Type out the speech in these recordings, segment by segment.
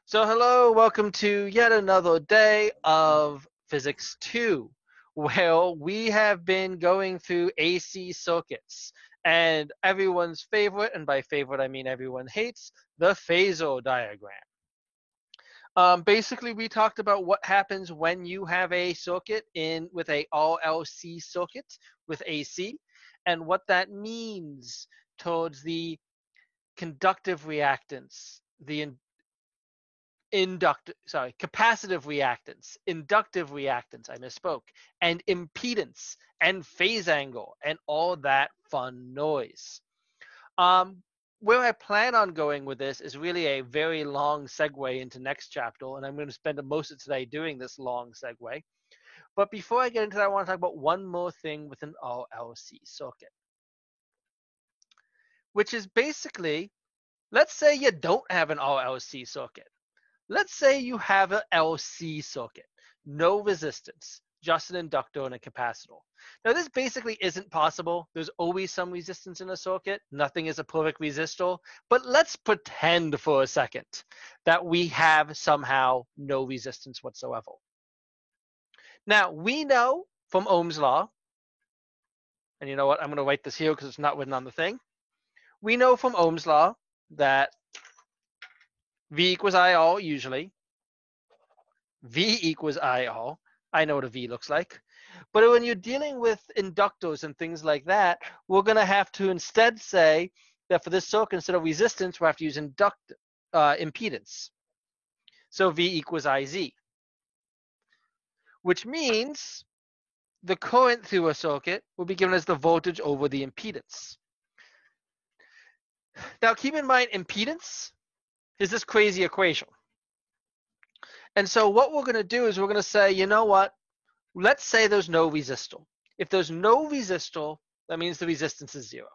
So hello, welcome to yet another day of Physics 2, where we have been going through AC circuits and everyone's favorite, and by favorite I mean everyone hates, the phasor diagram. Basically, we talked about what happens when you have a circuit with a RLC circuit with AC, and what that means towards the conductive reactance, the capacitive reactance, inductive reactance, I misspoke, and impedance and phase angle and all that fun noise. Um, where I plan on going with this is really a very long segue into next chapter, and I'm going to spend most of today doing this long segue. But before I get into that, I want to talk about one more thing with an RLC circuit, which is basically, let's say you don't have an RLC circuit. Let's say you have an LC circuit, no resistance, just an inductor and a capacitor. Now this basically isn't possible. There's always some resistance in a circuit. Nothing is a perfect resistor. But let's pretend for a second that we have somehow no resistance whatsoever. Now we know from Ohm's law, and you know what, I'm going to write this here because it's not written on the thing. We know from Ohm's law that V equals IR usually. V equals IR. I know what a V looks like. But when you're dealing with inductors and things like that, we're going to have to instead say that for this circuit, instead of resistance, we have to use impedance. So V equals IZ, which means the current through a circuit will be given as the voltage over the impedance. Now keep in mind, impedance is this crazy equation. And so what we're going to do is we're going to say, you know what? Let's say there's no resistor. If there's no resistor, that means the resistance is 0.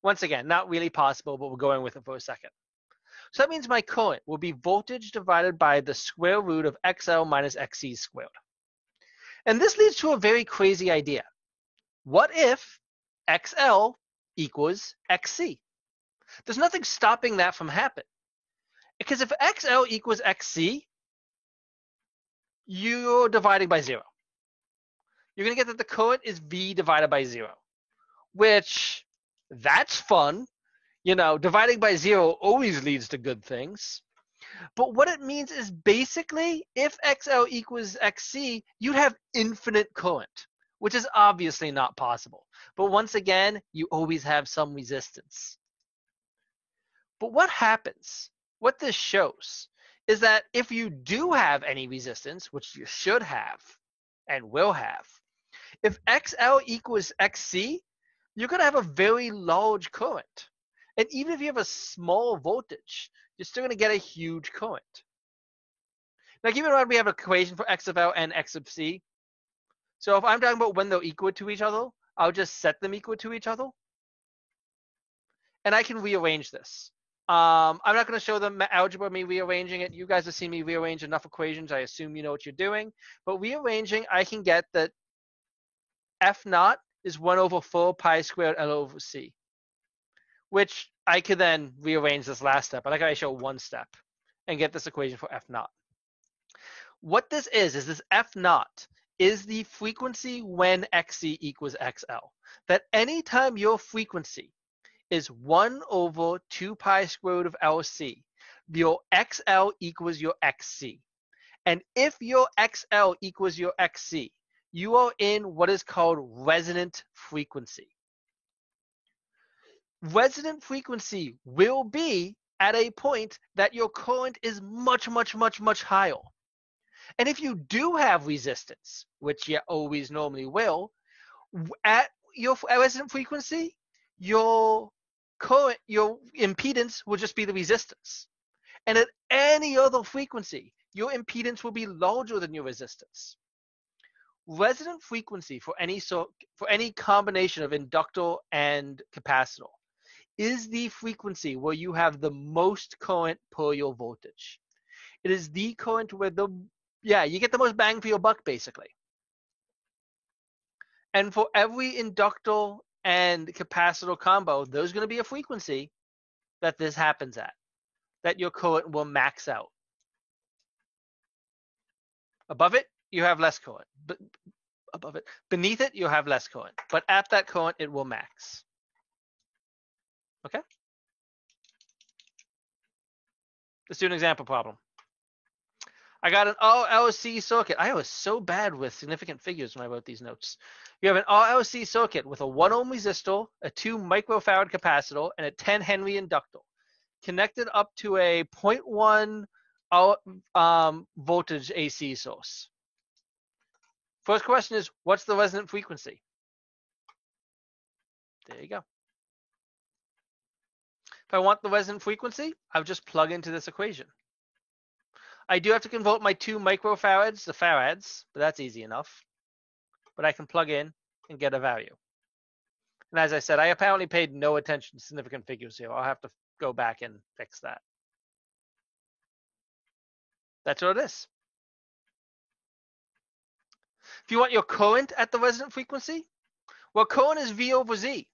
Once again, not really possible, but we're going with it for a second. So that means my current will be voltage divided by the square root of XL minus XC squared. And this leads to a very crazy idea. What if XL equals XC? There's nothing stopping that from happening. Because if XL equals XC, you're dividing by 0. You're going to get that the current is V divided by 0, which, that's fun. You know, dividing by 0 always leads to good things. But what it means is basically, if XL equals XC, you'd have infinite current, which is obviously not possible. But once again, you always have some resistance. But what happens, what this shows, is that if you do have any resistance, which you should have and will have, if XL equals XC, you're going to have a very large current. And even if you have a small voltage, you're still going to get a huge current. Now keep in mind we have an equation for X of L and X of C. So if I'm talking about when they're equal to each other, I'll just set them equal to each other. And I can rearrange this. I'm not going to show them algebra, me rearranging it. You guys have seen me rearrange enough equations. I assume you know what you're doing. But rearranging, I can get that F naught is 1 over 4 pi squared L over C, which I could then rearrange this last step. I like how I show one step and get this equation for F naught. What this is this F naught is the frequency when XC equals XL. That anytime your frequency is 1 over 2 pi square root of LC, your XL equals your XC. And if your XL equals your XC, you are in what is called resonant frequency. Resonant frequency will be at a point that your current is much, much, much, much higher. And if you do have resistance, which you always normally will, at your resonant frequency, your impedance will just be the resistance. And at any other frequency, your impedance will be larger than your resistance. Resonant frequency for any combination of inductor and capacitor is the frequency where you have the most current per your voltage. It is the current where you get the most bang for your buck, basically. And for every inductor and capacitor combo, there's going to be a frequency that this happens at, that your current will max out. Above it, you have less current. But above it, beneath it, you have less current. But at that current, it will max. Okay? Let's do an example problem. I got an RLC circuit. I was so bad with significant figures when I wrote these notes. You have an RLC circuit with a 1 ohm resistor, a 2 microfarad capacitor, and a 10 Henry inductor connected up to a 0.1 voltage AC source. First question is, what's the resonant frequency? There you go. If I want the resonant frequency, I'll just plug into this equation. I do have to convert my 2 microfarads to farads, but that's easy enough. But I can plug in and get a value. And as I said, I apparently paid no attention to significant figures here. I'll have to go back and fix that. That's what it is. If you want your current at the resonant frequency, well, current is V over Z.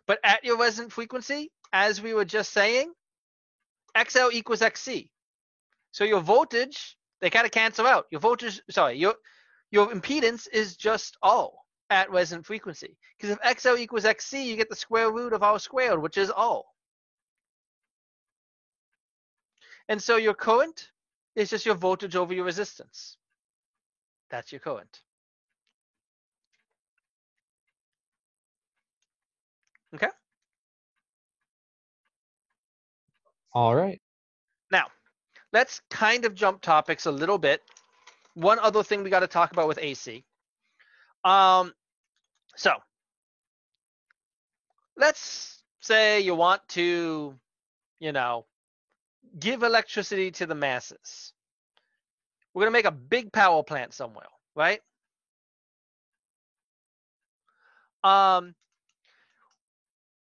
But at your resonant frequency, as we were just saying, XL equals XC. So your voltage, they kind of cancel out. Your voltage, sorry, your impedance is just R at resonant frequency. Because if XL equals XC, you get the square root of R squared, which is R. And so your current is just your voltage over your resistance. That's your current. Okay? All right. Now, let's kind of jump topics a little bit. One other thing we got to talk about with AC. So let's say you want to, give electricity to the masses. We're going to make a big power plant somewhere, right?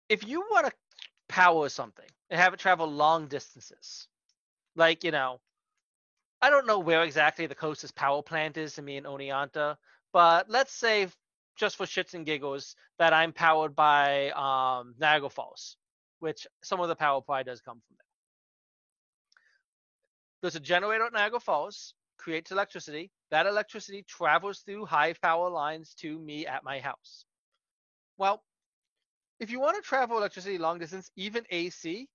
If you want to power something and have it travel long distances, like, I don't know where exactly the closest power plant is to me in Oneonta, but let's say, just for shits and giggles, that I'm powered by Niagara Falls, which some of the power probably does come from there. There's a generator at Niagara Falls, creates electricity. That electricity travels through high power lines to me at my house. Well, if you want to travel electricity long distance, even AC,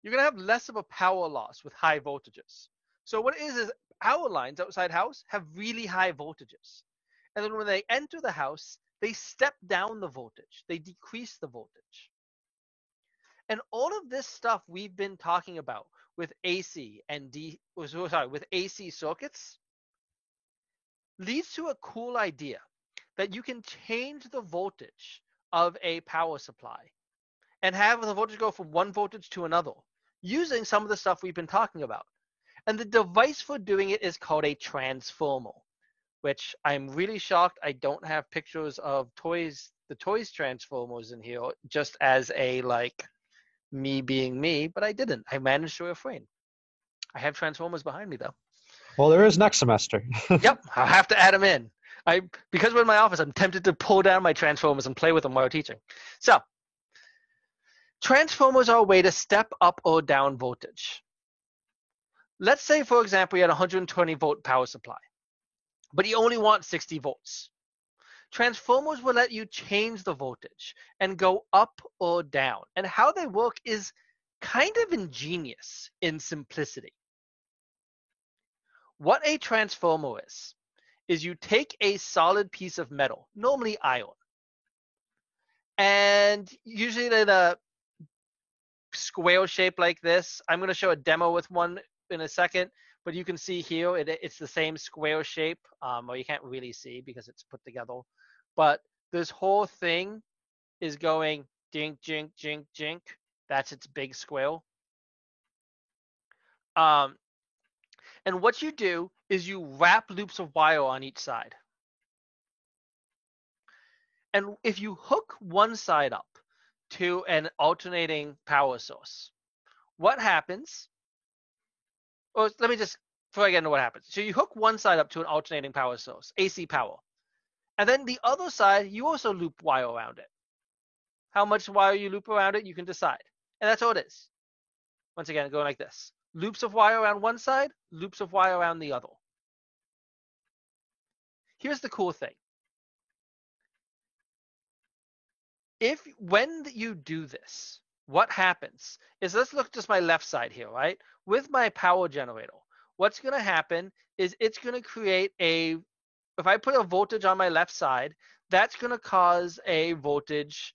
you're going to have less of a power loss with high voltages. So what it is power lines outside house have really high voltages. And then when they enter the house, they step down the voltage. They decrease the voltage. And all of this stuff we've been talking about with AC and with AC circuits leads to a cool idea that you can change the voltage of a power supply and have the voltage go from one voltage to another using some of the stuff we've been talking about. And the device for doing it is called a transformer, which I'm really shocked I don't have pictures of the toys transformers in here, just as a me being me, but I didn't. I managed to refrain. I have transformers behind me though. Well, there is next semester. Yep, I'll have to add them in. Because we're in my office, I'm tempted to pull down my transformers and play with them while teaching. So, transformers are a way to step up or down voltage. Let's say, for example, you had a 120 volt power supply, but you only want 60 volts. Transformers will let you change the voltage and go up or down. And how they work is kind of ingenious in simplicity. What a transformer is you take a solid piece of metal, normally iron, and usually in a square shape like this. I'm going to show a demo with one in a second, but you can see here it's the same square shape. Or you can't really see because it's put together. But this whole thing is going jink, jink, jink, jink. That's its big square. And what you do is you wrap loops of wire on each side. And if you hook one side up to an alternating power source, what happens? Or let me just, before I get into what happens. So you hook one side up to an alternating power source, AC power. And then the other side, you also loop wire around it. How much wire you loop around it, you can decide. And that's all it is. Once again, going like this. Loops of wire around one side, loops of wire around the other. here's the cool thing. When you do this, what happens is, let's look just my left side here, right? With my power generator, what's going to happen is it's going to create if I put a voltage on my left side, that's going to cause a voltage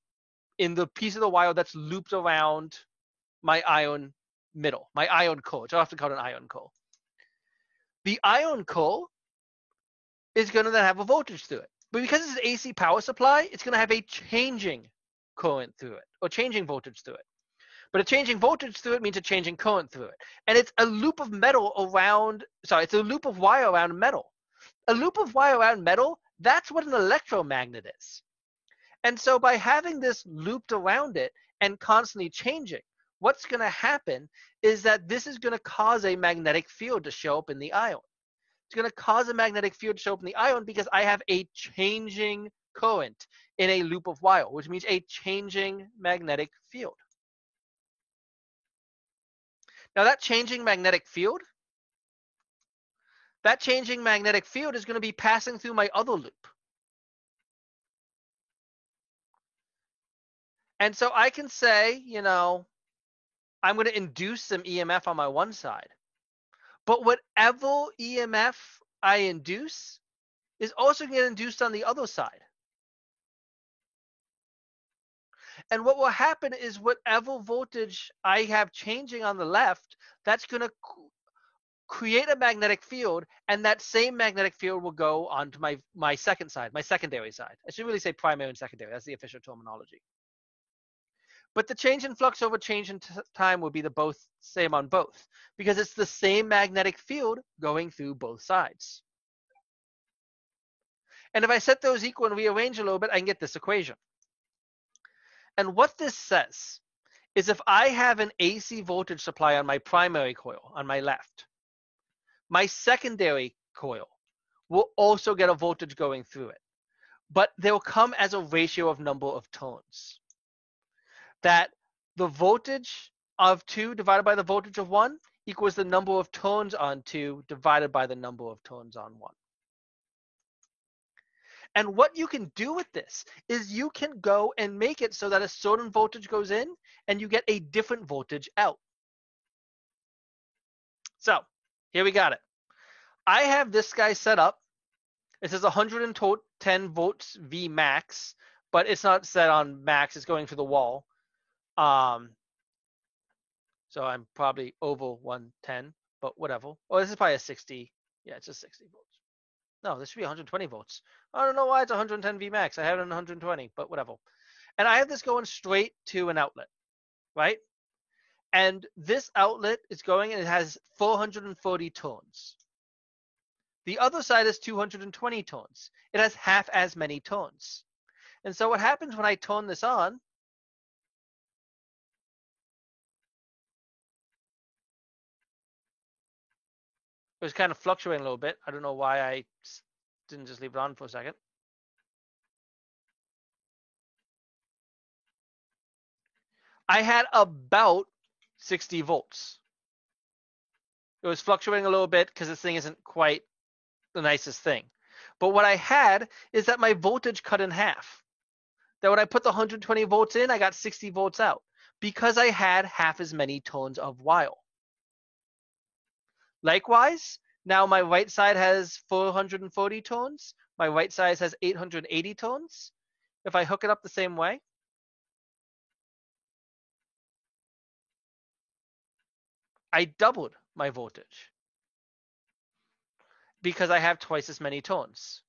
in the piece of the wire that's looped around my ion middle, my ion core, which I often call an ion core. The ion core is going to then have a voltage through it. But because it's an AC power supply, it's going to have a changing current through it, or changing voltage through it. But a changing voltage through it means a changing current through it. And it's a loop of it's a loop of wire around metal. A loop of wire around metal, that's what an electromagnet is. And so by having this looped around it and constantly changing, what's going to happen is that this is going to cause a magnetic field to show up in the ion. It's going to cause a magnetic field to show up in the ion because I have a changing current in a loop of wire, which means a changing magnetic field. Now that changing magnetic field is going to be passing through my other loop. And so I can say, I'm going to induce some EMF on my one side. But whatever EMF I induce is also going to get induced on the other side. And what will happen is whatever voltage I have changing on the left, that's going to create a magnetic field, and that same magnetic field will go onto my second side, my secondary side. I should really say primary and secondary. That's the official terminology. But the change in flux over change in time will be the same on both, because it's the same magnetic field going through both sides. And if I set those equal and rearrange a little bit, I can get this equation. And what this says is, if I have an AC voltage supply on my primary coil on my left, my secondary coil will also get a voltage going through it, but they'll come as a ratio of number of turns. That the voltage of 2 divided by the voltage of 1 equals the number of turns on 2 divided by the number of turns on 1. And what you can do with this is you can go and make it so that a certain voltage goes in and you get a different voltage out. So here we got it. I have this guy set up. It says 110 volts V max, but it's not set on max. It's going through the wall. So I'm probably over 110, but whatever. Oh, this is probably a 60. Yeah, it's just 60 volts. No, this should be 120 volts. I don't know why it's 110 Vmax. I have it on 120, but whatever. And I have this going straight to an outlet, right? And this outlet is going, and it has 440 turns. The other side is 220 turns. It has half as many turns. And so what happens when I turn this on, it was kind of fluctuating a little bit. I don't know why I didn't just leave it on for a second. I had about 60 volts. It was fluctuating a little bit because this thing isn't quite the nicest thing. But what I had is that my voltage cut in half. That when I put the 120 volts in, I got 60 volts out because I had half as many turns of wire. Likewise, now my right side has 440 turns. My right side has 880 turns. If I hook it up the same way, I doubled my voltage because I have twice as many turns.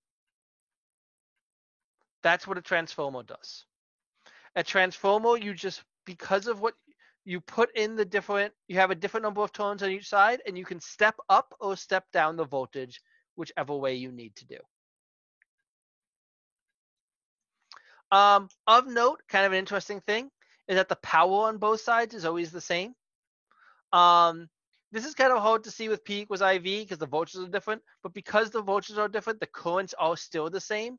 That's what a transformer does. A transformer, because of what you put in you have a different number of turns on each side, and you can step up or step down the voltage, whichever way you need to do. Of note, kind of an interesting thing, is that the power on both sides is always the same. This is kind of hard to see with P equals IV because the voltages are different, but because the voltages are different, the currents are still the same.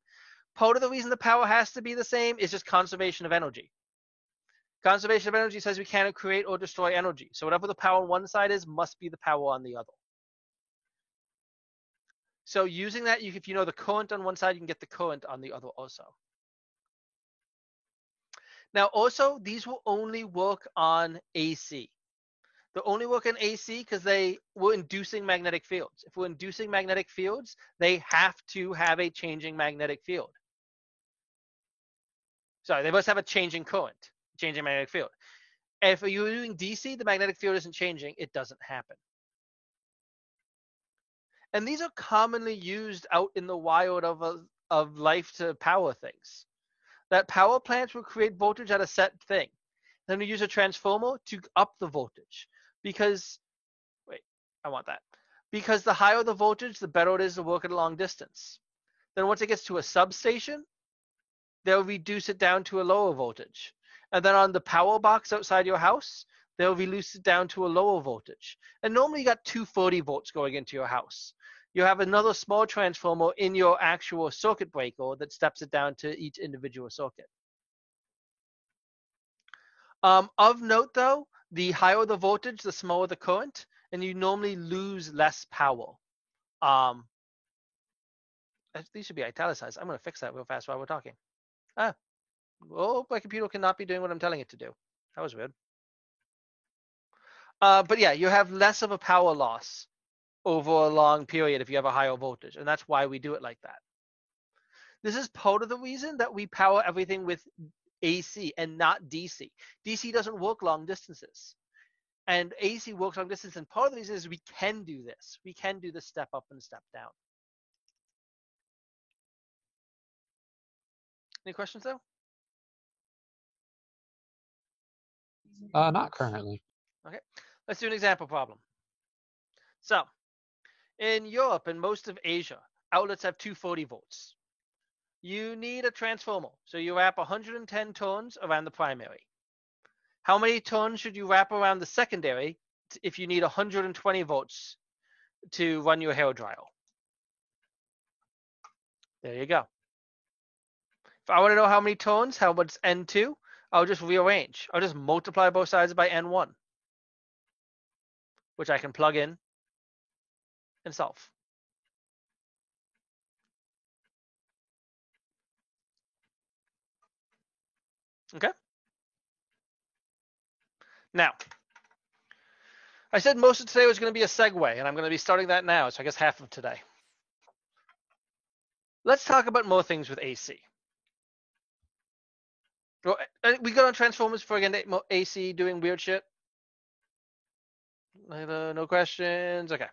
Part of the reason the power has to be the same is just conservation of energy. Conservation of energy says we cannot create or destroy energy. So whatever the power on one side is must be the power on the other. So using that, if you know the current on one side, you can get the current on the other also. Now also, these will only work on AC. They'll only work in AC because we're inducing magnetic fields. If we're inducing magnetic fields, they have to have a changing magnetic field. Sorry, they must have a changing current, changing magnetic field. And if you're doing DC, the magnetic field isn't changing, it doesn't happen. And these are commonly used out in the wild of life to power things. That power plants will create voltage at a set thing. Then we use a transformer to up the voltage. Because, wait, I want that. Because the higher the voltage, the better it is to work at a long distance. Then once it gets to a substation, they'll reduce it down to a lower voltage. And then on the power box outside your house, they'll reduce it down to a lower voltage. And normally you got 230 volts going into your house. You have another small transformer in your actual circuit breaker that steps it down to each individual circuit. Of note though, the higher the voltage, the smaller the current, and you normally lose less power. These should be italicized. I'm going to fix that real fast while we're talking. Oh, my computer cannot be doing what I'm telling it to do. That was weird. But yeah, you have less of a power loss over a long period if you have a higher voltage, and that's why we do it like that. This is part of the reason that we power everything with AC and not DC. DC doesn't work long distances, and AC works long distance, and part of the reason is we can do this. We can do the step up and step down. Any questions though? Not currently. Okay, let's do an example problem. So, in Europe and most of Asia, outlets have 240 volts. You need a transformer, so you wrap 110 turns around the primary. How many turns should you wrap around the secondary if you need 120 volts to run your hairdryer? There you go. If I want to know how many turns, how much N2, I'll just rearrange. I'll just multiply both sides by N1, which I can plug in and solve. Okay. Now, I said most of today was going to be a segue, and I'm going to be starting that now, so I guess half of today. Let's talk about more things with AC. We got on transformers for again AC doing weird shit. No questions. Okay.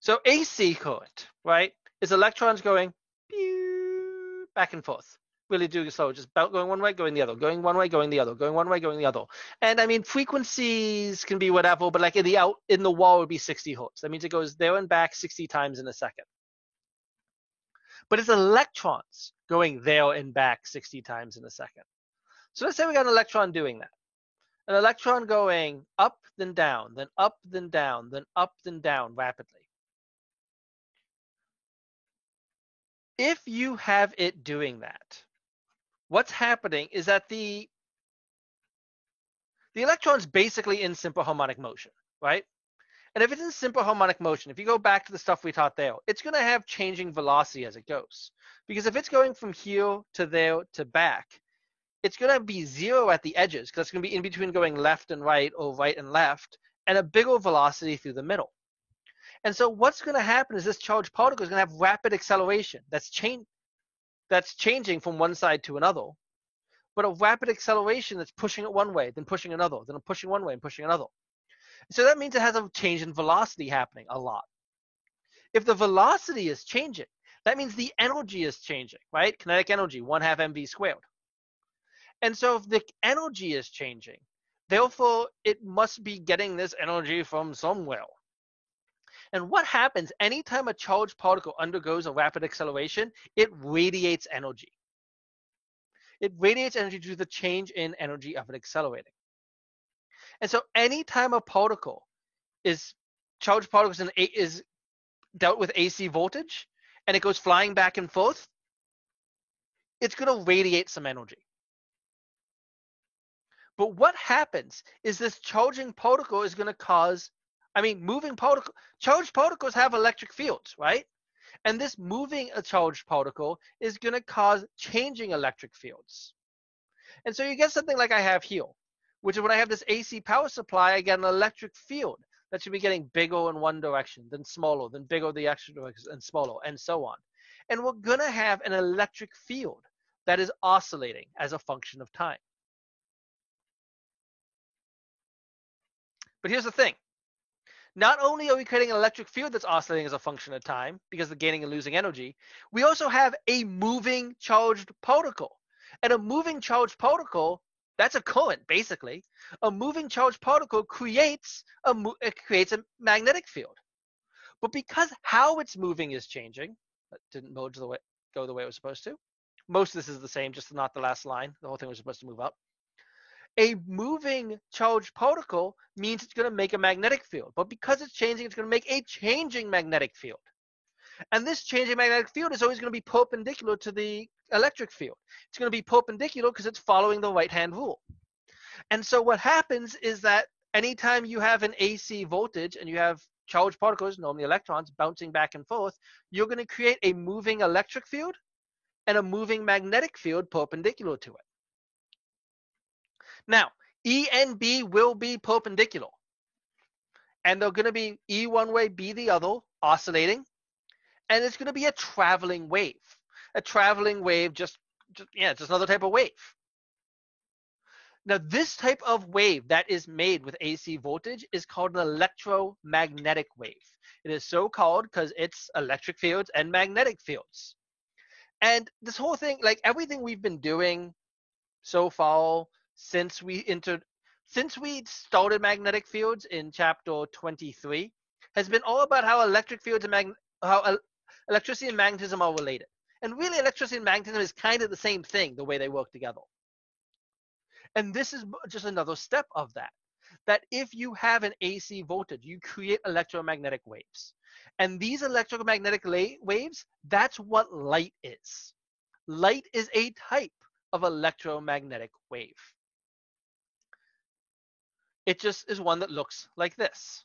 So AC current, right, is electrons going back and forth. Really doing slow, just going one way, going the other, going one way, going the other, going one way, going the other. And I mean, frequencies can be whatever, but like in the wall would be 60 hertz. That means it goes there and back 60 times in a second. But it's electrons going there and back 60 times in a second. So let's say we got an electron doing that. An electron going up, then down, then up, then down, then up, then down rapidly. If you have it doing that, what's happening is that the electron's basically in simple harmonic motion, right? And if it's in simple harmonic motion, if you go back to the stuff we taught there, it's going to have changing velocity as it goes. Because if it's going from here to there to back, it's going to be zero at the edges because it's going to be in between going left and right or right and left, and a bigger velocity through the middle. And so what's going to happen is this charged particle is going to have rapid acceleration that's changing from one side to another, but a rapid acceleration that's pushing it one way, then pushing another, then pushing one way and pushing another. So that means it has a change in velocity happening a lot. If the velocity is changing, that means the energy is changing, right? Kinetic energy, 1/2 mv squared. And so if the energy is changing, therefore it must be getting this energy from somewhere. And what happens anytime a charged particle undergoes a rapid acceleration? It radiates energy. It radiates energy due to the change in energy of it accelerating. And so anytime a particle charged particles is dealt with AC voltage and it goes flying back and forth, it's going to radiate some energy. But what happens is this charging particle is going to cause, charged particles have electric fields, right? And this moving a charged particle is going to cause changing electric fields. And so you get something like I have here, which is when I have this AC power supply, I get an electric field that should be getting bigger in one direction, then smaller, then bigger the extra direction, and smaller, and so on. And we're going to have an electric field that is oscillating as a function of time. But here's the thing. Not only are we creating an electric field that's oscillating as a function of time because of gaining and losing energy, we also have a moving charged particle. And a moving charged particle, that's a current, basically. A moving charged particle creates a magnetic field. But because how it's moving is changing, that didn't go the way it was supposed to. Most of this is the same, just not the last line. The whole thing was supposed to move up. A moving charged particle means it's going to make a magnetic field. But because it's changing, it's going to make a changing magnetic field. And this changing magnetic field is always going to be perpendicular to the electric field. It's going to be perpendicular because it's following the right-hand rule. And so what happens is that anytime you have an AC voltage and you have charged particles, normally electrons, bouncing back and forth, you're going to create a moving electric field and a moving magnetic field perpendicular to it. Now, E and B will be perpendicular. And they're going to be E one way, B the other, oscillating. And it's going to be a traveling wave. A traveling wave, just another type of wave. Now, this type of wave that is made with AC voltage is called an electromagnetic wave. It is so called because it's electric fields and magnetic fields. And this whole thing, like everything we've been doing so far since we started magnetic fields in chapter 23, has been all about how electric fields and how electricity and magnetism are related. And really, electricity and magnetism is kind of the same thing, the way they work together. And this is just another step of that. That if you have an AC voltage, you create electromagnetic waves. And these electromagnetic waves, that's what light is. Light is a type of electromagnetic wave. It just is one that looks like this.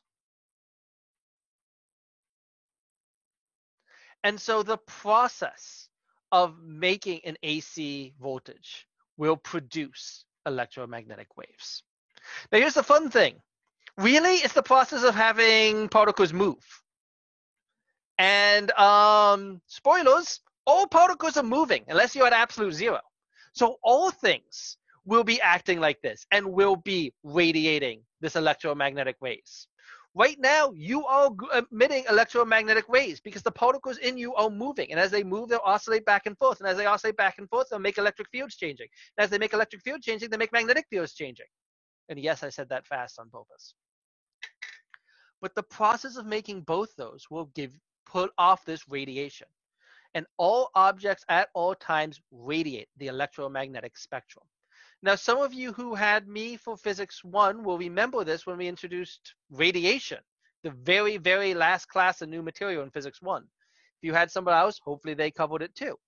And so the process of making an AC voltage will produce electromagnetic waves. Now here's the fun thing. Really, it's the process of having particles move. And spoilers, all particles are moving unless you're at absolute zero. So all things will be acting like this and will be radiating this electromagnetic waves. Right now, you are emitting electromagnetic waves because the particles in you are moving. And as they move, they'll oscillate back and forth. And as they oscillate back and forth, they'll make electric fields changing. And as they make electric fields changing, they make magnetic fields changing. And yes, I said that fast on purpose. But the process of making both those will put off this radiation. And all objects at all times radiate the electromagnetic spectrum. Now, some of you who had me for Physics 1 will remember this when we introduced radiation, the very, very last class of new material in Physics 1. If you had somebody else, hopefully they covered it too.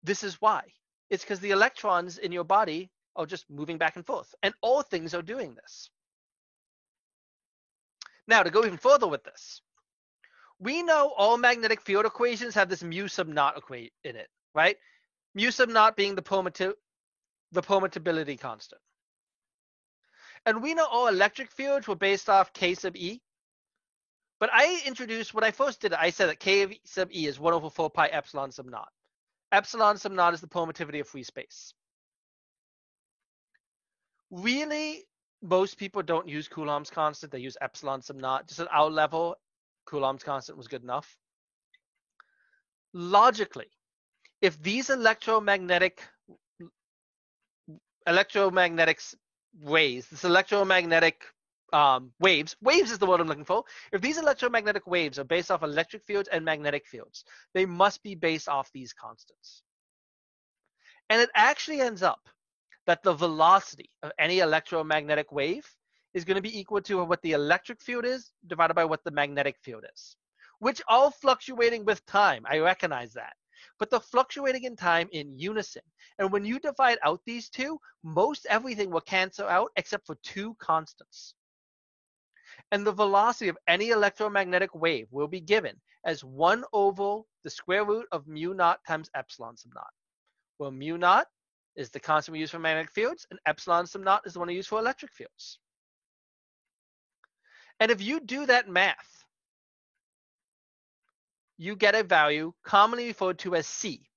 This is why. It's because the electrons in your body are just moving back and forth, and all things are doing this. Now, to go even further with this, we know all magnetic field equations have this mu sub naught equation in it, right? Mu sub naught being the permittivity constant. And we know all electric fields were based off K sub E. But I introduced, when I first did it, I said that K sub E is 1 over 4 pi epsilon sub naught. Epsilon sub naught is the permittivity of free space. Really, most people don't use Coulomb's constant. They use epsilon sub naught. Just at our level, Coulomb's constant was good enough. Logically, if these electromagnetic waves, this electromagnetic waves is the word I'm looking for. If these electromagnetic waves are based off electric fields and magnetic fields, they must be based off these constants. And it actually ends up that the velocity of any electromagnetic wave is going to be equal to what the electric field is divided by what the magnetic field is, which are fluctuating with time. I recognize that. But they're fluctuating in time in unison. And when you divide out these two, most everything will cancel out except for two constants. And the velocity of any electromagnetic wave will be given as 1 over the square root of mu naught times epsilon sub naught. Well, mu naught is the constant we use for magnetic fields, and epsilon sub naught is the one we use for electric fields. And if you do that math, you get a value commonly referred to as c,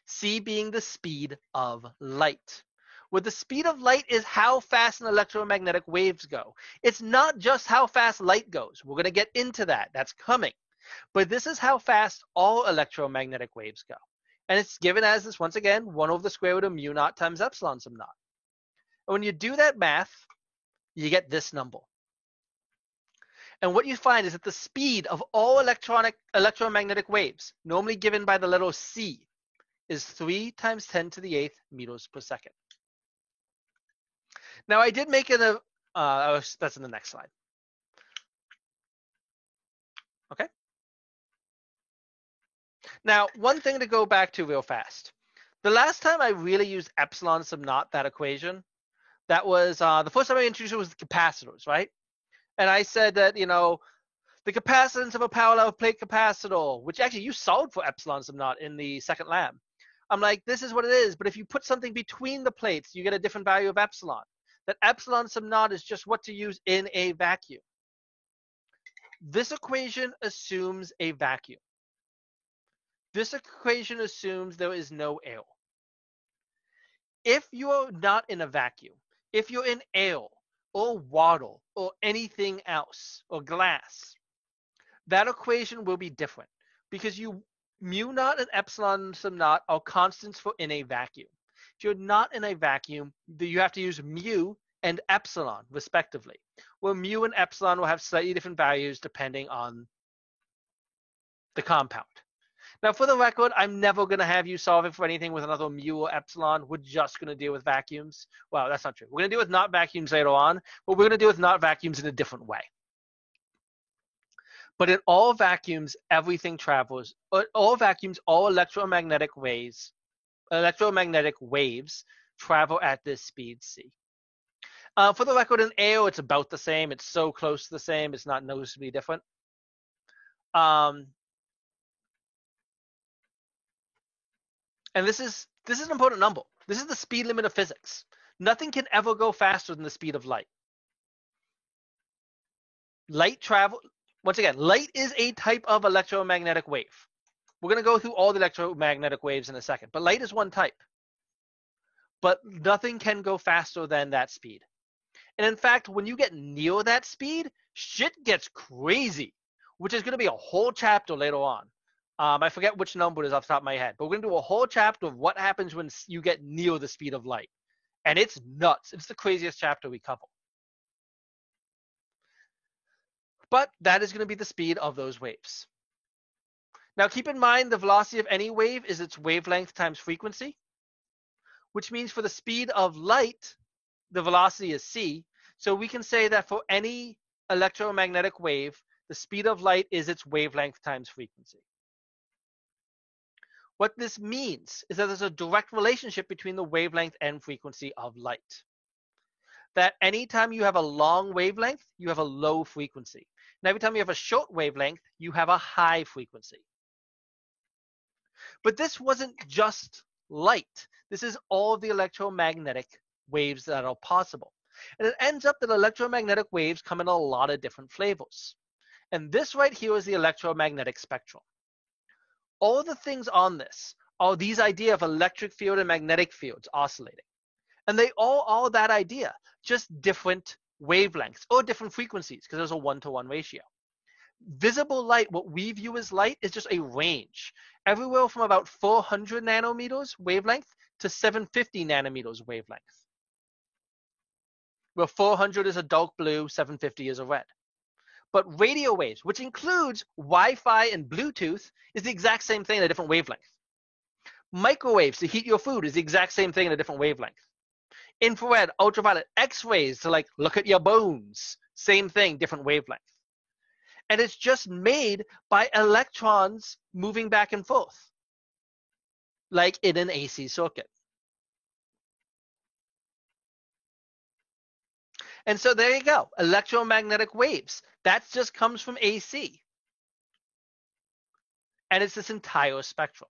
c being the speed of light. Where the speed of light is how fast an electromagnetic waves go. It's not just how fast light goes. We're going to get into that. That's coming. But this is how fast all electromagnetic waves go. And it's given as this, once again, 1 over the square root of mu naught times epsilon sub naught. And when you do that math, you get this number. And what you find is that the speed of all electromagnetic waves, normally given by the letter c, is 3 times 10 to the 8th meters per second. Now, I did make it that's in the next slide. Okay. Now, one thing to go back to real fast. The last time I really used epsilon sub naught, that equation, that was the first time I introduced it was the capacitors, right? And I said that, you know, the capacitance of a parallel plate capacitor, which actually you solved for epsilon sub naught in the second lab. I'm like, this is what it is, but if you put something between the plates, you get a different value of epsilon. That epsilon sub naught is just what to use in a vacuum. This equation assumes a vacuum. This equation assumes there is no air. If you're not in a vacuum, if you're in air or water or anything else or glass, that equation will be different because mu naught and epsilon sub naught are constants for in a vacuum. If you're not in a vacuum, you have to use mu and epsilon respectively, where mu and epsilon will have slightly different values depending on the compound. Now, for the record, I'm never going to have you solve it for anything with another mu or epsilon. We're just going to deal with vacuums. Well, that's not true. We're going to deal with not vacuums later on, but we're going to deal with not vacuums in a different way. But in all vacuums, everything travels. All vacuums, all electromagnetic waves travel at this speed c. For the record, in air, it's about the same. It's so close to the same. It's not noticeably different. And this is an important number. This is the speed limit of physics. Nothing can ever go faster than the speed of light. Once again, light is a type of electromagnetic wave. We're going to go through all the electromagnetic waves in a second, but light is one type. But nothing can go faster than that speed. And in fact, when you get near that speed, shit gets crazy, which is going to be a whole chapter later on. I forget which number it is off the top of my head, but we're going to do a whole chapter of what happens when you get near the speed of light. And it's nuts. It's the craziest chapter we cover. But that is going to be the speed of those waves. Now, keep in mind the velocity of any wave is its wavelength times frequency, which means for the speed of light, the velocity is c. So we can say that for any electromagnetic wave, the speed of light is its wavelength times frequency. What this means is that there's a direct relationship between the wavelength and frequency of light. That anytime you have a long wavelength, you have a low frequency. And every time you have a short wavelength, you have a high frequency. But this wasn't just light. This is all of the electromagnetic waves that are possible. And it ends up that electromagnetic waves come in a lot of different flavors. And this right here is the electromagnetic spectrum. All the things on this are these idea of electric field and magnetic fields oscillating. And they all are that idea, just different wavelengths or different frequencies because there's a 1-to-1 ratio. Visible light, what we view as light, is just a range. Everywhere from about 400 nanometers wavelength to 750 nanometers wavelength. Where 400 is a dark blue, 750 is a red. But radio waves, which includes Wi-Fi and Bluetooth, is the exact same thing at a different wavelength. Microwaves to heat your food is the exact same thing at a different wavelength. Infrared, ultraviolet, X-rays to like look at your bones, same thing, different wavelength. And it's just made by electrons moving back and forth, like in an AC circuit. And so there you go, electromagnetic waves. That just comes from AC. And it's this entire spectrum.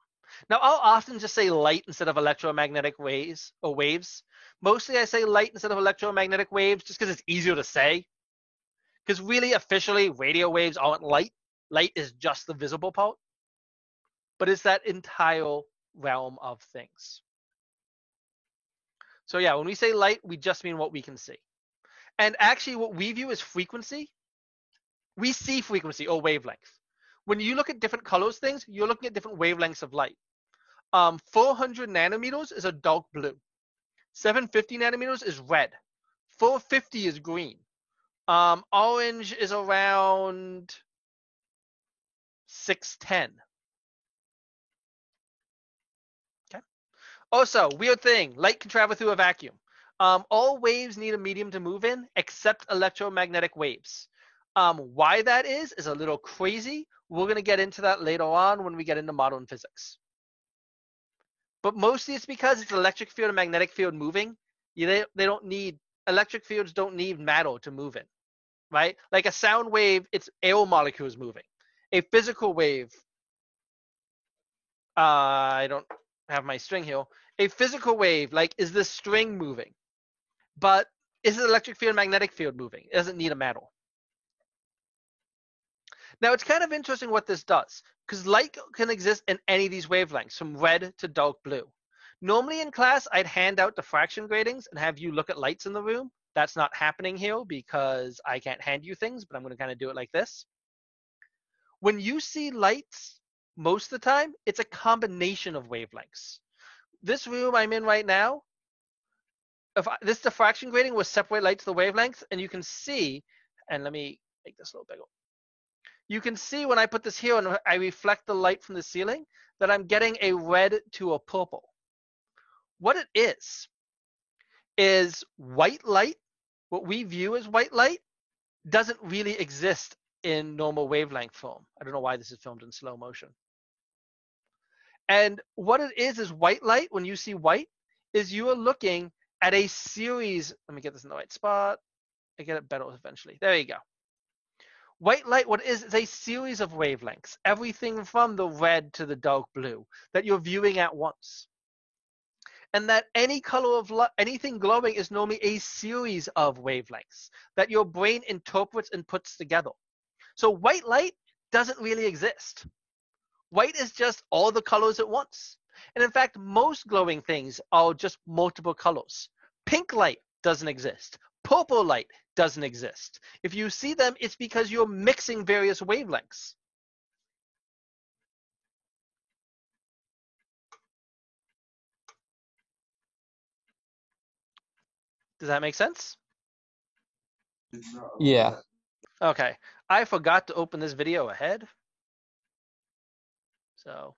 Now, I'll often just say light instead of electromagnetic waves or waves. Mostly I say light instead of electromagnetic waves just because it's easier to say. Because really, officially, radio waves aren't light. Light is just the visible part. But it's that entire realm of things. So yeah, when we say light, we just mean what we can see. And actually, what we view as frequency, we see frequency or wavelength. When you look at different colors things, you're looking at different wavelengths of light. 400 nanometers is a dark blue. 750 nanometers is red. 450 is green. Orange is around 610. Okay. Also, weird thing, light can travel through a vacuum. All waves need a medium to move in except electromagnetic waves. Why that is a little crazy. We're going to get into that later on when we get into modern physics. But mostly it's because it's electric field and magnetic field moving. They don't need, electric fields don't need matter to move in, right? Like a sound wave, it's air molecules moving. A physical wave, I don't have my string here. A physical wave, like, is this string moving? But is the electric field and magnetic field moving? It doesn't need a matter. Now, it's kind of interesting what this does, because light can exist in any of these wavelengths, from red to dark blue. Normally in class, I'd hand out diffraction gratings and have you look at lights in the room. That's not happening here because I can't hand you things, but I'm going to kind of do it like this. When you see lights, most of the time, it's a combination of wavelengths. This room I'm in right now, this diffraction grating will separate light to the wavelengths, and you can see, and let me make this a little bigger. You can see when I put this here and I reflect the light from the ceiling that I'm getting a red to a purple. What it is white light, what we view as white light, doesn't really exist in normal wavelength form. I don't know why this is filmed in slow motion. And what it is white light, when you see white, is you are looking at a series. Let me get this in the right spot. I get it better eventually. There you go. White light, what it is a series of wavelengths, everything from the red to the dark blue that you're viewing at once. And that any color of light, anything glowing is normally a series of wavelengths that your brain interprets and puts together. So white light doesn't really exist. White is just all the colors at once. And in fact, most glowing things are just multiple colors. Pink light doesn't exist. Purple light doesn't exist. If you see them, it's because you're mixing various wavelengths. Does that make sense? Yeah. Okay. I forgot to open this video ahead. So.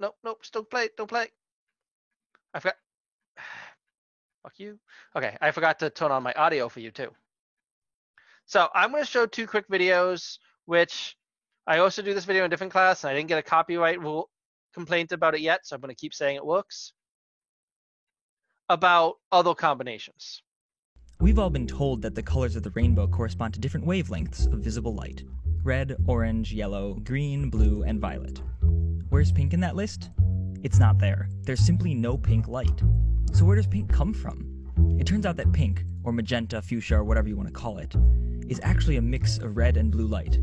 Nope. Still play. Don't play. I forgot. Fuck you. Okay, I forgot to turn on my audio for you too. So I'm going to show two quick videos, which I also do this video in a different class, and I didn't get a copyright rule complaint about it yet, so I'm going to keep saying it works. About other combinations. We've all been told that the colors of the rainbow correspond to different wavelengths of visible light. Red, orange, yellow, green, blue, and violet. Where's pink in that list? It's not there. There's simply no pink light. So where does pink come from? It turns out that pink, or magenta, fuchsia, or whatever you want to call it, is actually a mix of red and blue light.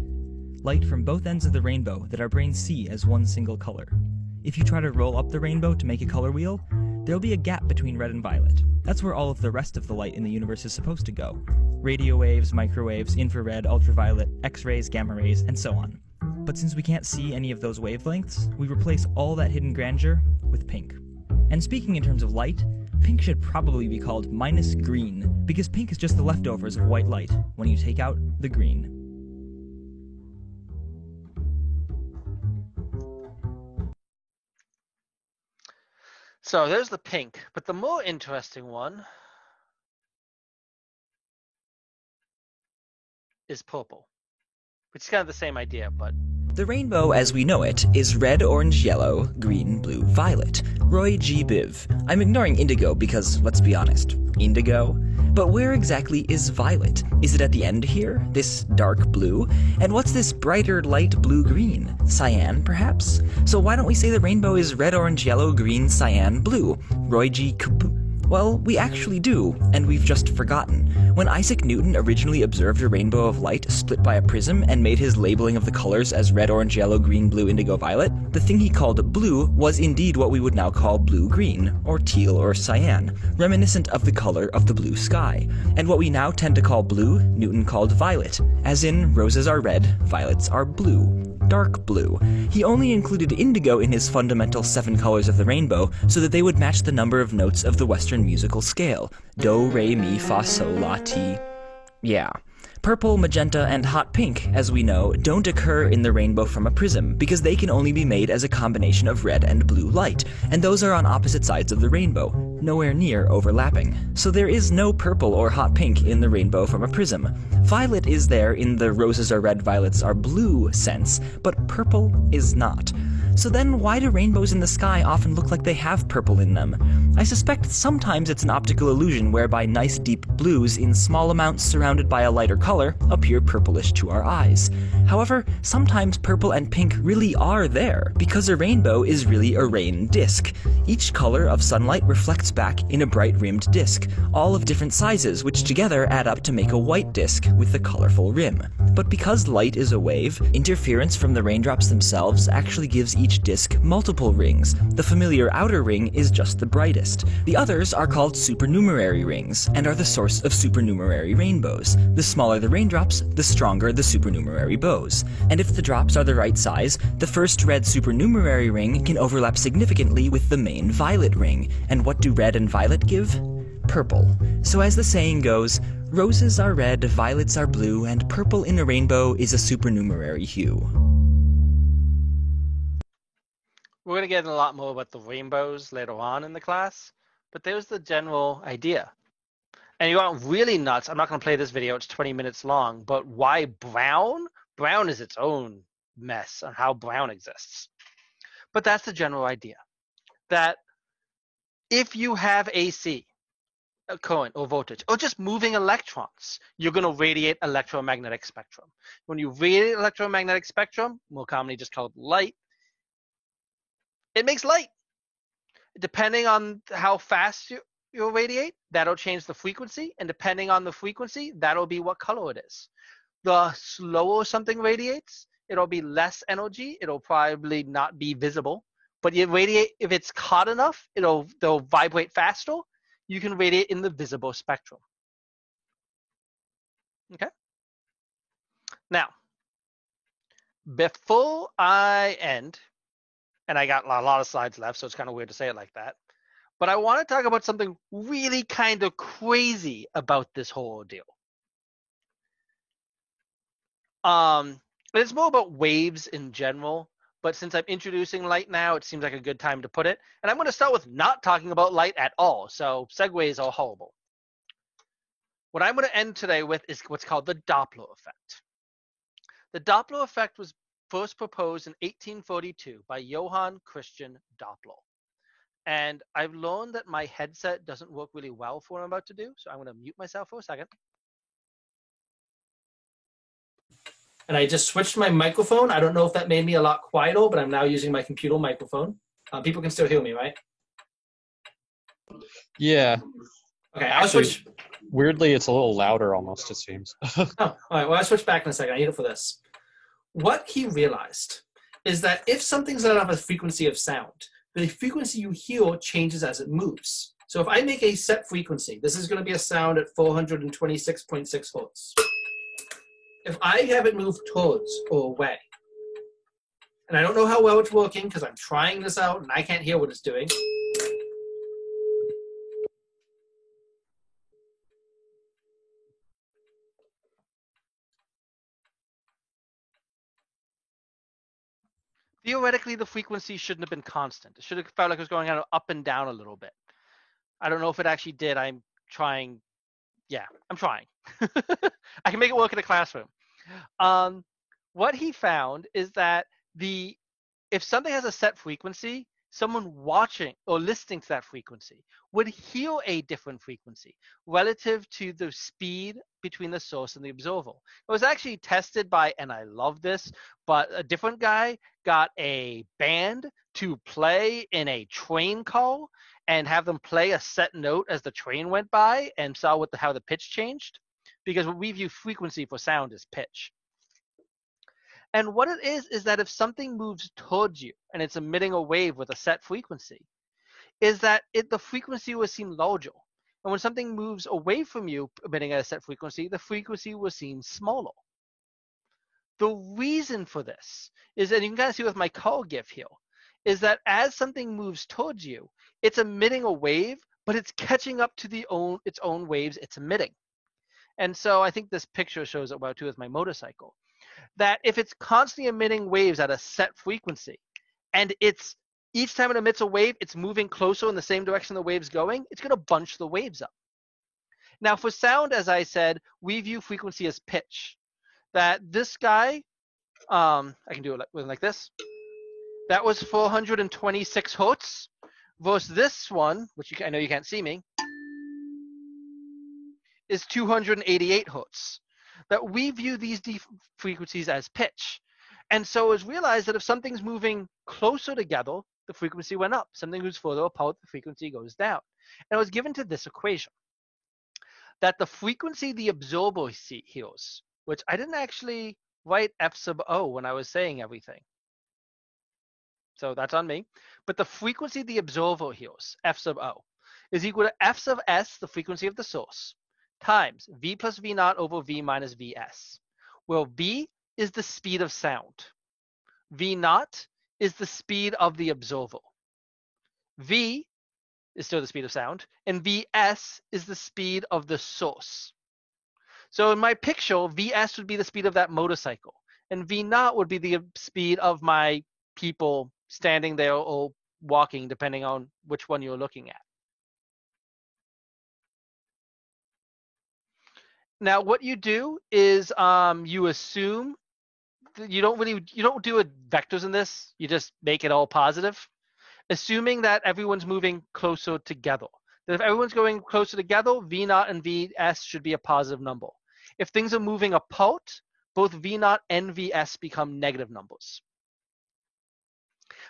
Light from both ends of the rainbow that our brains see as one single color. If you try to roll up the rainbow to make a color wheel, there'll be a gap between red and violet. That's where all of the rest of the light in the universe is supposed to go. Radio waves, microwaves, infrared, ultraviolet, X-rays, gamma rays, and so on. But since we can't see any of those wavelengths, we replace all that hidden grandeur with pink. And speaking in terms of light, pink should probably be called minus green, because pink is just the leftovers of white light when you take out the green. So there's the pink, but the more interesting one is purple, which is kind of the same idea, but The rainbow as we know it is red, orange, yellow, green, blue, violet. Roy G. Biv. I'm ignoring indigo because, let's be honest, indigo? But where exactly is violet? Is it at the end here? This dark blue? And what's this brighter light blue-green? Cyan, perhaps? So why don't we say the rainbow is red, orange, yellow, green, cyan, blue? Roy G. Well, we actually do, and we've just forgotten. When Isaac Newton originally observed a rainbow of light split by a prism and made his labeling of the colors as red, orange, yellow, green, blue, indigo, violet, the thing he called blue was indeed what we would now call blue-green, or teal or cyan, reminiscent of the color of the blue sky. And what we now tend to call blue, Newton called violet, as in roses are red, violets are blue. Dark blue. He only included indigo in his fundamental 7 colors of the rainbow so that they would match the number of notes of the Western musical scale. Do, re, mi, fa, sol, la, ti. Yeah. Purple, magenta, and hot pink, as we know, don't occur in the rainbow from a prism because they can only be made as a combination of red and blue light, and those are on opposite sides of the rainbow, nowhere near overlapping. So there is no purple or hot pink in the rainbow from a prism. Violet is there in the roses are red, violets are blue sense, but purple is not. So then why do rainbows in the sky often look like they have purple in them? I suspect sometimes it's an optical illusion whereby nice deep blues in small amounts surrounded by a lighter color appear purplish to our eyes. However, sometimes purple and pink really are there, because a rainbow is really a rain disk. Each color of sunlight reflects back in a bright rimmed disk, all of different sizes which together add up to make a white disk with a colorful rim. But because light is a wave, interference from the raindrops themselves actually gives each disk multiple rings. The familiar outer ring is just the brightest. The others are called supernumerary rings, and are the source of supernumerary rainbows. The smaller the raindrops, the stronger the supernumerary bows. And if the drops are the right size, the first red supernumerary ring can overlap significantly with the main violet ring. And what do red and violet give? Purple. So as the saying goes, roses are red, violets are blue, and purple in a rainbow is a supernumerary hue. We're going to get in a lot more about the rainbows later on in the class, but there's the general idea. And you aren't really nuts. I'm not going to play this video. It's 20 minutes long. But why brown? Brown is its own mess on how brown exists. But that's the general idea. That if you have AC, a current or voltage, or just moving electrons, you're going to radiate electromagnetic spectrum. When you radiate electromagnetic spectrum, more commonly just called light, it makes light. Depending on how fast you radiate, that'll change the frequency, and depending on the frequency, that'll be what color it is. The slower something radiates, it'll be less energy, it'll probably not be visible, but you radiate, if it's hot enough, they'll vibrate faster, you can radiate in the visible spectrum. Okay? Now, before I end, and I got a lot of slides left, so it's kind of weird to say it like that, but I want to talk about something really kind of crazy about this whole ordeal. It's more about waves in general, but since I'm introducing light now, it seems like a good time to put it. And I'm going to start with not talking about light at all, so segues are horrible. What I'm going to end today with is what's called the Doppler effect. The Doppler effect was first proposed in 1842 by Johann Christian Doppler. And I've learned that my headset doesn't work really well for what I'm about to do, so I'm going to mute myself for a second. And I just switched my microphone. I don't know if that made me a lot quieter, but I'm now using my computer microphone. People can still hear me, right? Yeah. Okay, I'll switch. Weirdly, it's a little louder almost, it seems. Oh, all right. Well, I'll switch back in a second. I need it for this. What he realized is that if something's at a frequency of sound, the frequency you hear changes as it moves. So if I make a set frequency, this is going to be a sound at 426.6 hertz. If I have it move towards or away, and I don't know how well it's working because I'm trying this out and I can't hear what it's doing. Theoretically, the frequency shouldn't have been constant. It should have felt like it was going up and down a little bit. I don't know if it actually did. I'm trying. Yeah, I'm trying. I can make it work in a classroom. what he found is that if something has a set frequency, someone watching or listening to that frequency would hear a different frequency relative to the speed between the source and the observer. It was actually tested by, and I love this, but a different guy got a band to play in a train car and have them play a set note as the train went by and saw how the pitch changed. Because what we view frequency for sound is pitch. And what it is that if something moves towards you and it's emitting a wave with a set frequency, is that the frequency will seem larger. And when something moves away from you emitting at a set frequency, the frequency will seem smaller. The reason for this is, and you can kind of see with my car GIF here, is that as something moves towards you, it's emitting a wave, but it's catching up to its own waves it's emitting. And so I think this picture shows it well too with my motorcycle. That if it's constantly emitting waves at a set frequency, and each time it emits a wave, it's moving closer in the same direction the wave's going, it's going to bunch the waves up. Now for sound, as I said, we view frequency as pitch. That this guy, I can do it like this. That was 426 hertz versus this one, which I know you can't see me, is 288 hertz. That we view these frequencies as pitch. And so it's realized that if something's moving closer together, the frequency went up. Something moves further apart, the frequency goes down. And it was given to this equation, that the frequency the observer hears, which I didn't actually write F sub O when I was saying everything. So that's on me. But the frequency the observer hears, F sub O, is equal to F sub S, the frequency of the source, times V plus V naught over V minus Vs, where V is the speed of sound. V naught is the speed of the observer. V is still the speed of sound, and Vs is the speed of the source. So in my picture, Vs would be the speed of that motorcycle, and V naught would be the speed of my people standing there or walking, depending on which one you're looking at. Now, what you do is you assume you don't do vectors in this. You just make it all positive, assuming that everyone's moving closer together. That if everyone's going closer together, V naught and Vs should be a positive number. If things are moving apart, both V naught and Vs become negative numbers.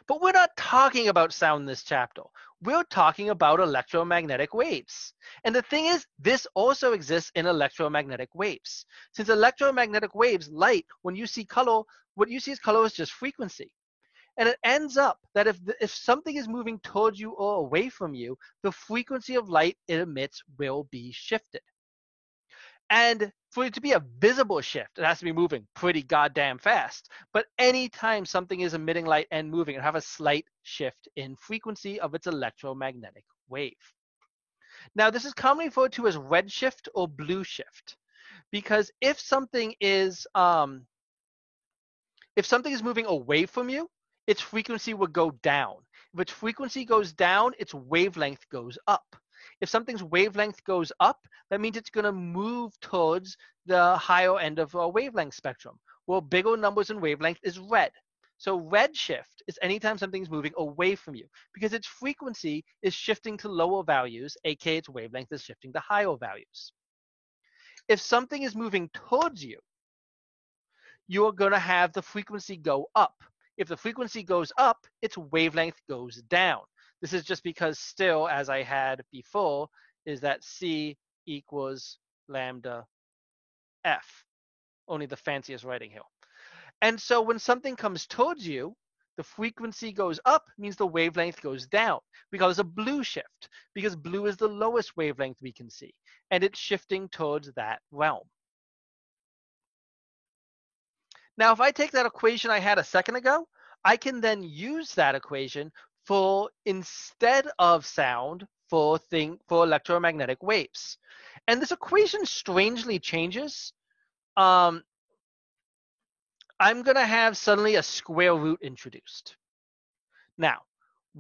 But we're not talking about sound in this chapter. We're talking about electromagnetic waves. And the thing is, this also exists in electromagnetic waves. Since electromagnetic waves, light, when you see color, what you see as color is just frequency. And it ends up that if something is moving towards you or away from you, the frequency of light it emits will be shifted. And for it to be a visible shift, it has to be moving pretty goddamn fast. But anytime something is emitting light and moving, it have a slight shift in frequency of its electromagnetic wave. Now, this is commonly referred to as redshift or blue shift, because if something is moving away from you, its frequency will go down. If its frequency goes down, its wavelength goes up. If something's wavelength goes up, that means it's going to move towards the higher end of a wavelength spectrum. Well, bigger numbers in wavelength is red. So redshift is anytime something's moving away from you, because its frequency is shifting to lower values, aka its wavelength is shifting to higher values. If something is moving towards you, you're going to have the frequency go up. If the frequency goes up, its wavelength goes down. This is just because still, as I had before, is that C equals lambda F, only the fanciest writing here. And so when something comes towards you, the frequency goes up, means the wavelength goes down. We call this a blue shift, because blue is the lowest wavelength we can see, and it's shifting towards that realm. Now, if I take that equation I had a second ago, I can then use that equation for, instead of sound, for electromagnetic waves. And this equation strangely changes. I'm going to have suddenly a square root introduced. Now,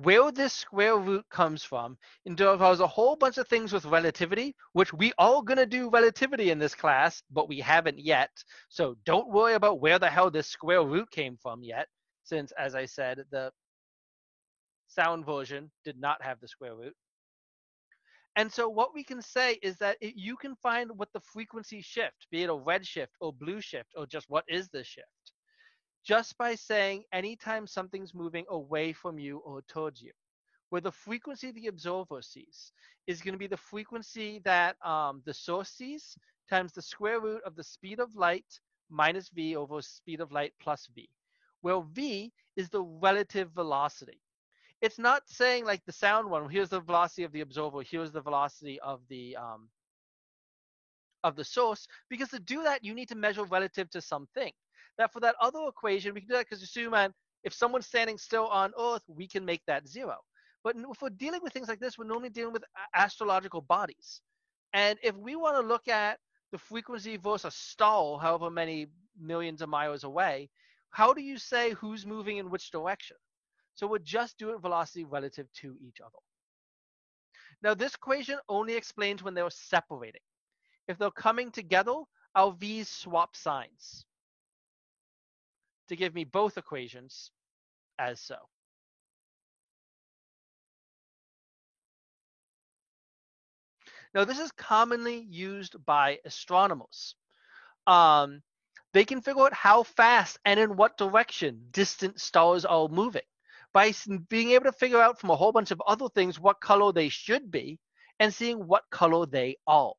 where this square root comes from involves a whole bunch of things with relativity, which we are going to do relativity in this class, but we haven't yet. So don't worry about where the hell this square root came from yet, since, as I said, the sound version did not have the square root. And so what we can say is that you can find what the frequency shift, be it a red shift or blue shift, or just what is the shift, just by saying anytime something's moving away from you or towards you, where the frequency the observer sees is going to be the frequency that the source sees times the square root of the speed of light minus v over speed of light plus v, where v is the relative velocity. It's not saying like the sound one, here's the velocity of the observer, here's the velocity of the source, because to do that, you need to measure relative to something. That for that other equation, we can do that because assume if someone's standing still on Earth, we can make that 0. But if we're dealing with things like this, we're normally dealing with astrological bodies. And if we want to look at the frequency versus a star, however many millions of miles away, how do you say who's moving in which direction? So we're just doing velocity relative to each other. Now, this equation only explains when they're separating. If they're coming together, our v's swap signs to give me both equations as so. Now, this is commonly used by astronomers. They can figure out how fast and in what direction distant stars are moving by being able to figure out from a whole bunch of other things what color they should be and seeing what color they are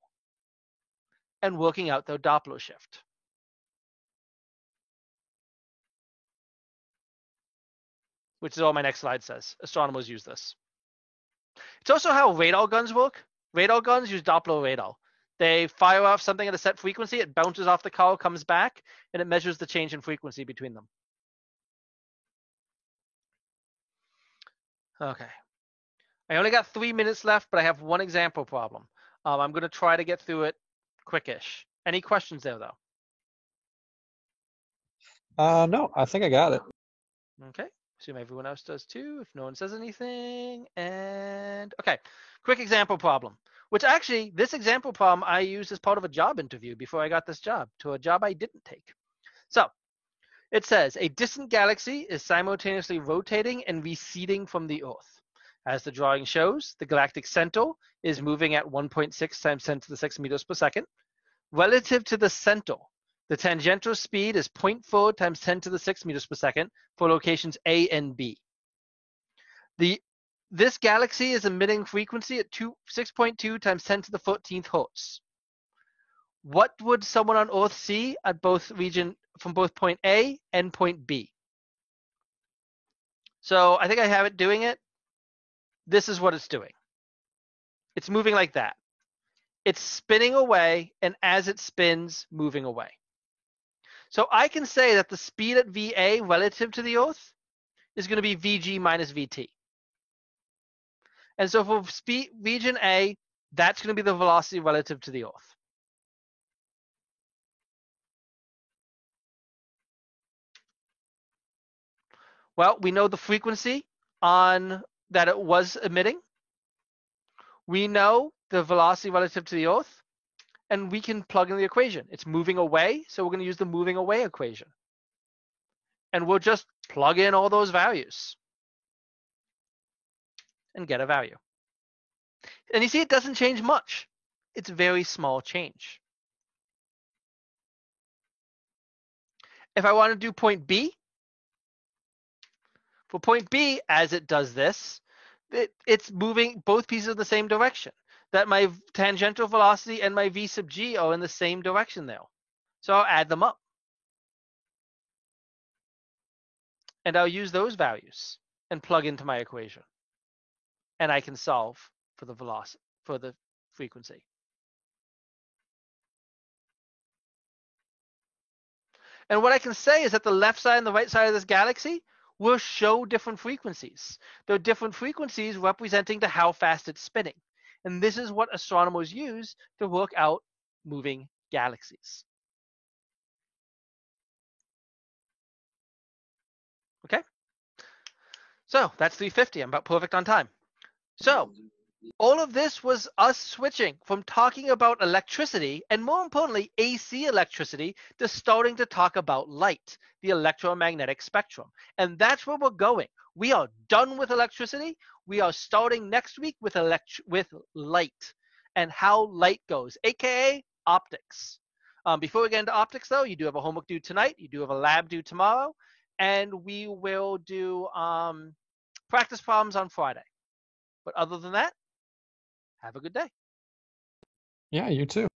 and working out their Doppler shift. Which is all my next slide says. Astronomers use this. It's also how radar guns work. Radar guns use Doppler radar. They fire off something at a set frequency, it bounces off the car, comes back, and it measures the change in frequency between them. Okay. I only got 3 minutes left, but I have one example problem. I'm going to try to get through it quickish. Any questions there, though? No, I think I got it. Okay. Assume everyone else does too, if no one says anything. And okay, quick example problem, which actually this example problem I used as part of a job interview before I got this job, to a job I didn't take. So it says a distant galaxy is simultaneously rotating and receding from the Earth. As the drawing shows, the galactic center is moving at 1.6 times 10 to the 6 meters per second. Relative to the center, the tangential speed is 0.4 times 10 to the 6 meters per second for locations A and B. This galaxy is emitting frequency at 6.2 times 10 to the 14th hertz. What would someone on Earth see at both region from both point A and point B? So I think I have it doing it. This is what it's doing. It's moving like that. It's spinning away, and as it spins, moving away. So I can say that the speed at VA relative to the Earth is going to be VG minus VT. And so for region A, that's going to be the velocity relative to the Earth. Well, we know the frequency on that it was emitting. We know the velocity relative to the Earth, and we can plug in the equation. It's moving away, so we're going to use the moving away equation. And we'll just plug in all those values and get a value. And you see, it doesn't change much. It's very small change. If I want to do point B, for point B, as it does this, it's moving both pieces in the same direction. That my tangential velocity and my v sub g are in the same direction there. So I'll add them up. And I'll use those values and plug into my equation. And I can solve for the velocity, for the frequency. And what I can say is that the left side and the right side of this galaxy will show different frequencies. There are different frequencies representing to how fast it's spinning. And this is what astronomers use to work out moving galaxies. Okay? So that's 3:50. I'm about perfect on time. So all of this was us switching from talking about electricity and, more importantly, AC electricity, to starting to talk about light, the electromagnetic spectrum. And that's where we're going. We are done with electricity. We are starting next week with light and how light goes, aka optics. Before we get into optics, though, you do have a homework due tonight. You do have a lab due tomorrow. And we will do practice problems on Friday. But other than that, have a good day. Yeah, you too.